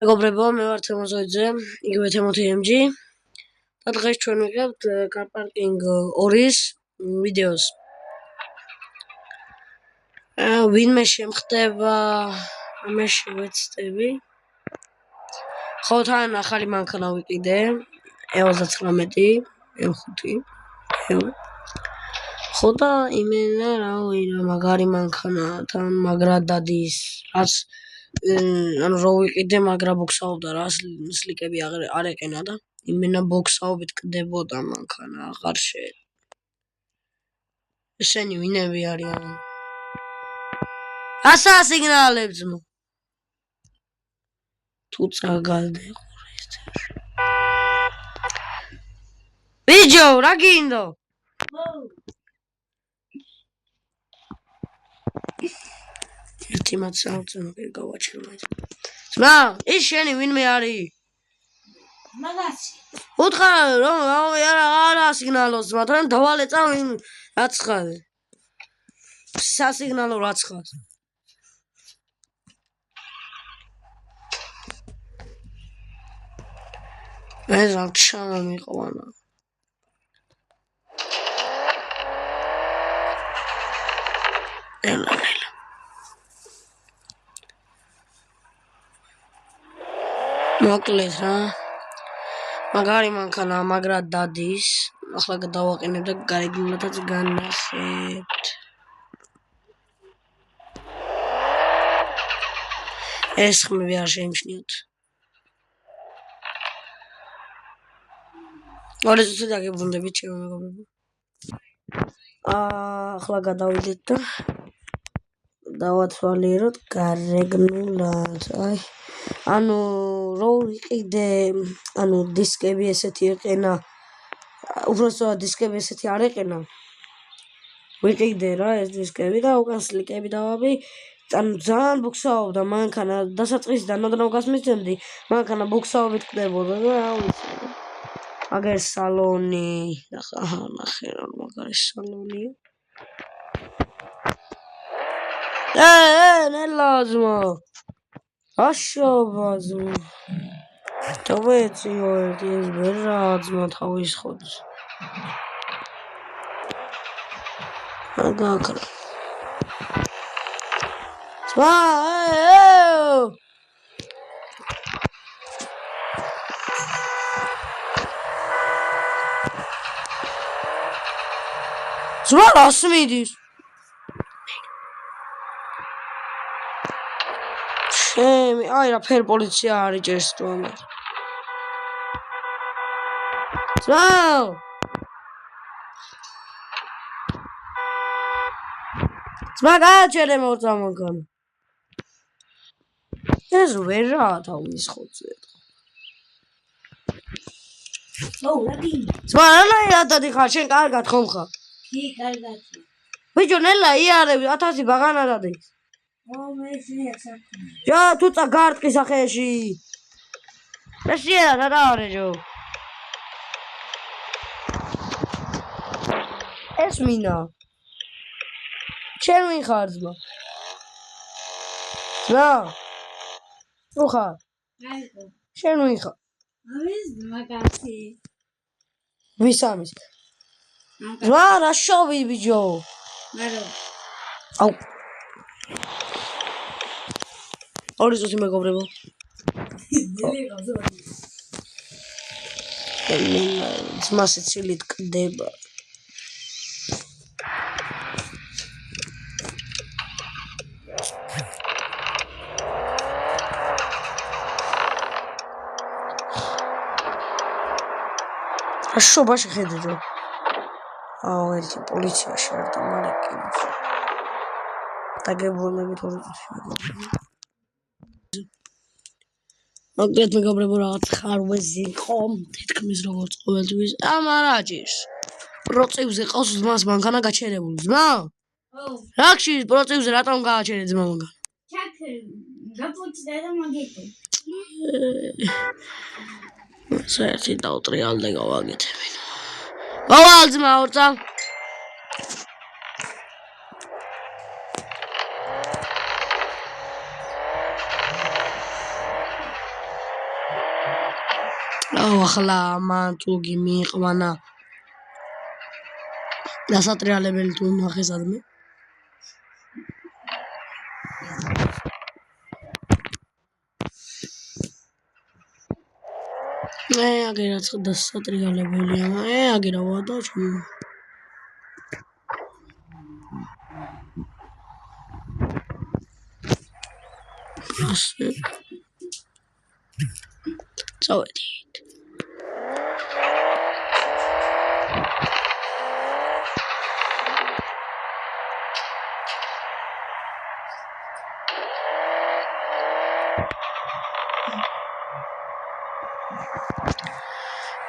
მეგობრებო, მე ვარ თემოზოიძე, იგივე თემოთი MG და დღეს ჩვენ ვიღებთ Car Parking 2-ის ვიდეოს. ვინმე შემხდება, მე შევეცდები. ხო, თან ახალი მანქანა ვიყიდე, E39, M5. ხო და იმენა რა მაგარი მანქანა, თან მაგრად დადის, რაც ანუ რო ვიყიდე, მაგრა ბოქსაობდა რა, სლიკები არ ეყენა და იმენა ბოქსაობით კდებოდა მანქანა, აღარ შეიძლება. ესენი ვინები არიან? ასა სიგნალებს მო. თუ წაგალდე ბიჯო, რა გინდო? ერთი მაცალწუნო გავაჩერე. ძმა, ის შენი ვინმე არის? მაგაცი. უთხარ რომ არა სიგნალოს ძმა, თან დავალე წავინ რაცხადე. სასიგნალო რაცხად. ეს რა ჩამომიყვანა. ელა. მოკლედ რა. მაგარი მანქანა, მაგრად დადის. ახლა გადავაყენებ და გარეგნულადაც განახეთ. ეს ხმები არ შეიმჩნიოთ. ორი წუთი დაგებრუნდებით ჩემო მეგობრებო. ახლა გადავიდეთ და დავათვალიეროთ გარეგნულად. აი, ანუ რო ვიყიდე, ანუ დისკები ესეთი ეყენა. უბრალოდ დისკები ესეთი არ ეყენა. ვიყიდე რა ეს დისკები და უკან სლიკები დავაბი. ანუ ძალიან ბუქსაობდა მანქანა, დასაწყისიდან ოდნავ გასმისდემდი, მანქანა ბუქსაობით კდებოდა და რა ვიცი. აგერ სალონი, აჰა, ნახე რა მაგარი სალონია. ნელაზმა. აშობა ძმა. დავეციო ერთი ეს ვერა ძმა თავის ხოც. აგაკრა. ძმა, ძმა რას მიდის? აი რა ფერ პოლიცია არის ჭერს თუ ამას. ძმა! ძმა გააჩერე მოწა მანქანა. ეს ვერაა თავის ხოზე. ძმა რა დადიხარ შენ კარგად ხომ ხარ? კი, კარგად. ბიჭო ნელა იარები 1000 ბაღანა დადის. მე შეიძლება. ჯა თუ წაგარტყი სახეში. ესია რა არეჯო. ეს მინა. შენ ვინ ხარ ძმა? ძმა? რო ხარ? აიგო. შენ ვინ ხარ? ამის მაგაცი. ვის ამის? ძმა რა შოვი ბიჭო? მარო. აუ. ორი წუთი მეგობრებო. ძმა სიცილით კდება. შობა შეხედე. აუ ერთი პოლიცია შეერთა მარეკინს. დაგებრუნებით ორი წუთი მეგობრებო. მოკლედ მეგობრებო რაღაც ხარვეზი იყო, თითქმის როგორც ყოველთვის. ამარაჯის. პროცევზე ყავს ძმას მანქანა გაჩერებული. ძმა? რაქში პროცევზე რატომ გააჩერე ძმა მანქანა? ჩაქრე, გაპოჭდა და მაგეთო. საერთი დავტრიალდე გავაგეთებინ. მოვალ ძმა ორწა. ახლა მან თუ გიმიყვანა დასატრიალებელი თუ ნახე სადმე აგერაც დასატრიალებელია აგერა ვადა ჩემ ასე წავედით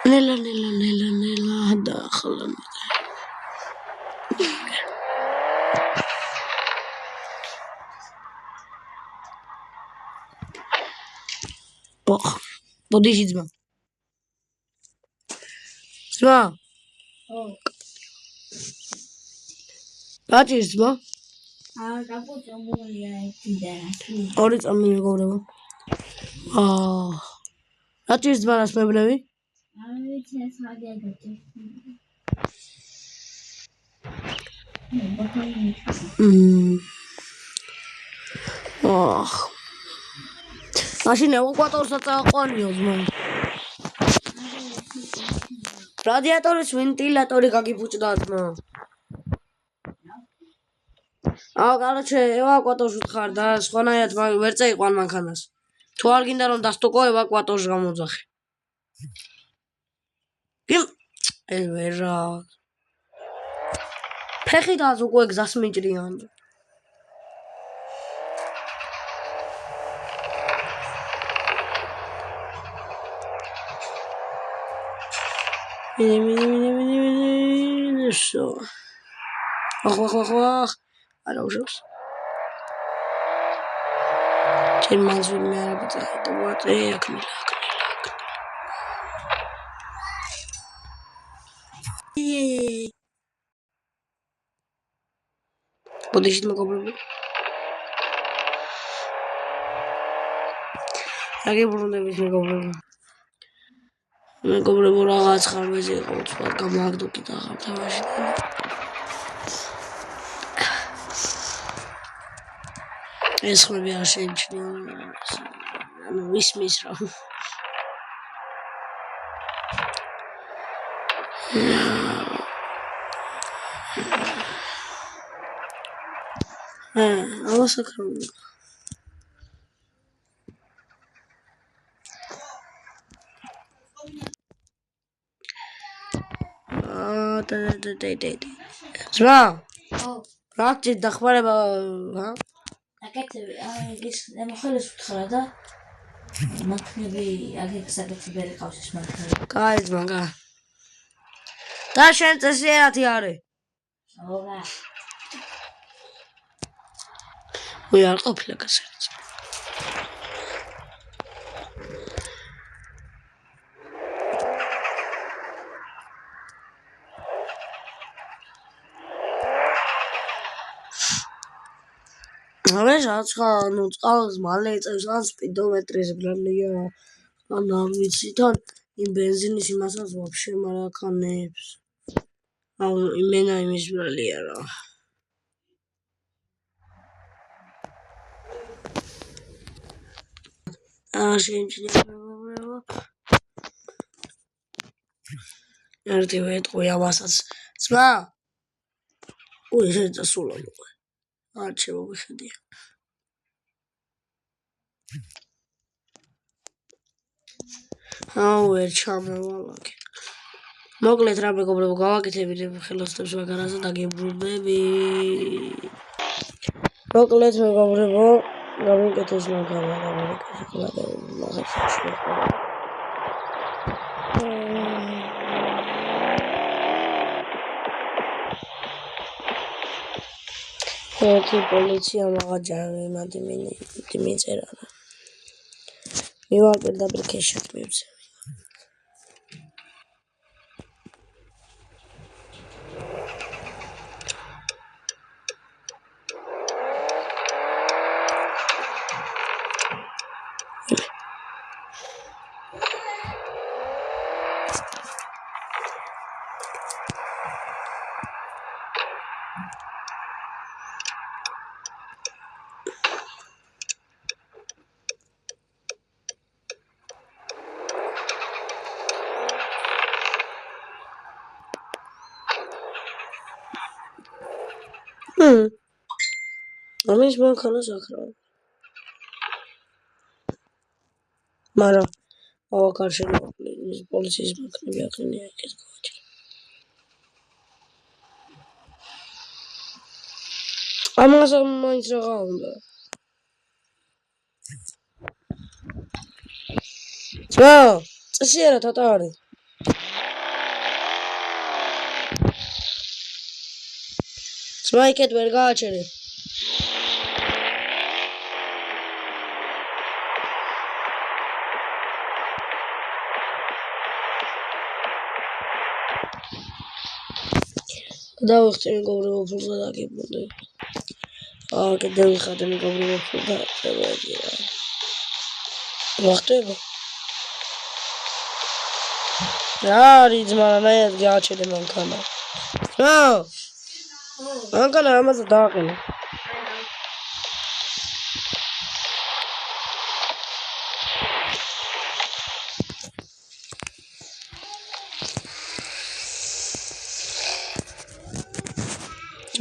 ნელა და ახლა ბოდიში ძმა გაჭირს ძმა გაპოწამულია ეთიდა ორი წამი მეგობრებო გაჭირს ძმა რას მებნები ვიცი ეს მაგალითად მაშინ ევაკუატორსაც აყვანიო ძმა რადიატორის ვენტილატორი გაგიფუჭდა ძმა короче ევაკუატორს ვთხარ და სხვანაირად ვერ წაიყვან მანქანას თუ არ გინდა რომ დასტუკო ევაკუატორს გამოძახე ვერა ფეხითაც უკვე გზას მიჭრიან შო ახ არა უშავს ჩემს ვინმე არ ბწადა ვატე აკნილა ბოდიში მეგობრებო აგებრუნდებით მეგობრებო რაღაც ხარბეზე იყო უცბად გამააგდო კიდე ახალ თამაში ეს ხმები არ შეიმჩნია ანუ ისმის რა ავასაკრული ძმა რა გჭირ დახმარება აკეთები ის მოხელეს უთხრა და მანქანები აგეკსაგეთი ვერ ყავს ეს მანქანები კაი ძმა და შენ წესიერათი არის ოგა არ ყოფილა გასერიც ანუ წყალს მალე იწევს ან სპიდომეტრის ბრალია ან არ ვიცი თან იმ ბენზინის იმასაც ვაფშე მარაკანებს აუ იმენა იმის ბრალია რა შეიმჩნია მეგობრებო ერთი ვეტყვი ამასაც ძმა შეიძლება სულო მოყვე არჩევ ვიხედია აუ ვერ ჩამევალაკე მოკლედ რა მეგობრებო გავაკეთებით ხელოსნებს მაგარაზე დაგებრუნდები მოკლედ მეგობრებო გამიკეთეს მაგარა ერთი პოლიცია მაღაჯარი მიწერა მივალ პირდაპირ ქეშად მივცემ ამის მანქანას აკრავ. მაგრამ ავაკარშენო პოლიციის მანქანები აყენია იქეთ გავაჩერე. ამას მაინც რაღა უნდა. წესი არა თატარი. ძმა იქეთ ვერ გააჩერე. დავიხტი მეგობრებო ფულს გადაგებუნდე. კიდე ვიხადე მეგობრებო ფულს და წევედია. ვახტება. რა არის ძმა რანაირად გააჩერე მანქანა. ძმა მანქანა ამაზე დააყენე.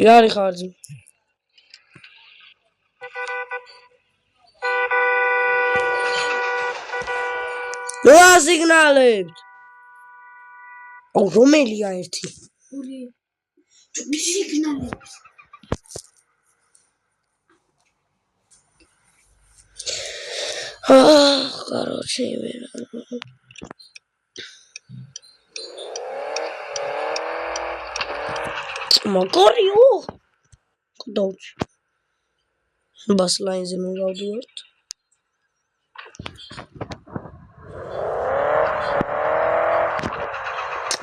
რა არის ხარჯი? რა სიგნალებთ? აუ რომელია ერთი? ორი. სიგნალები. короче, მაგარიო. კდოჩ. ბას ლაინზე მოვავდიოთ.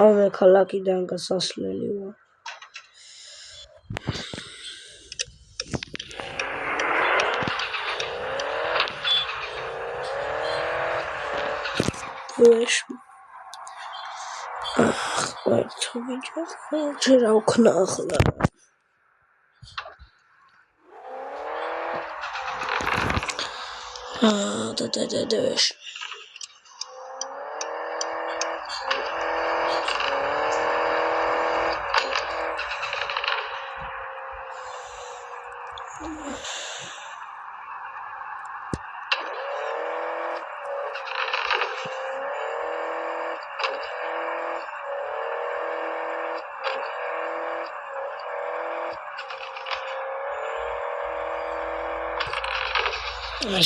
ამე ქალაქიდან გასასვლელი ვარ. ვეშ ვერცო ბიჭო ჩერა უქნა ახლა და ვეშ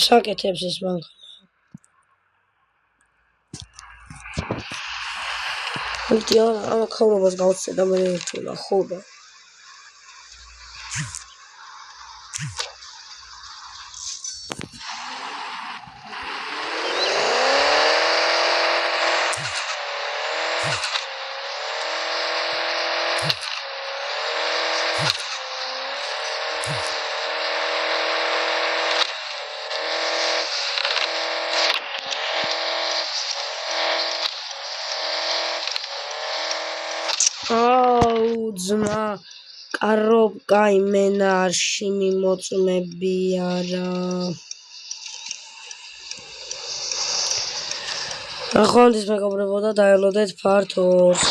საკეთებს ეს მანქანა. ამ ხავრობას გავცე და მე ვერჩულა ხო და ძმა კარობკა იმენა არში მიმოწმები არა ახონდის მეგობრებო და დაელოდეთ ფართოს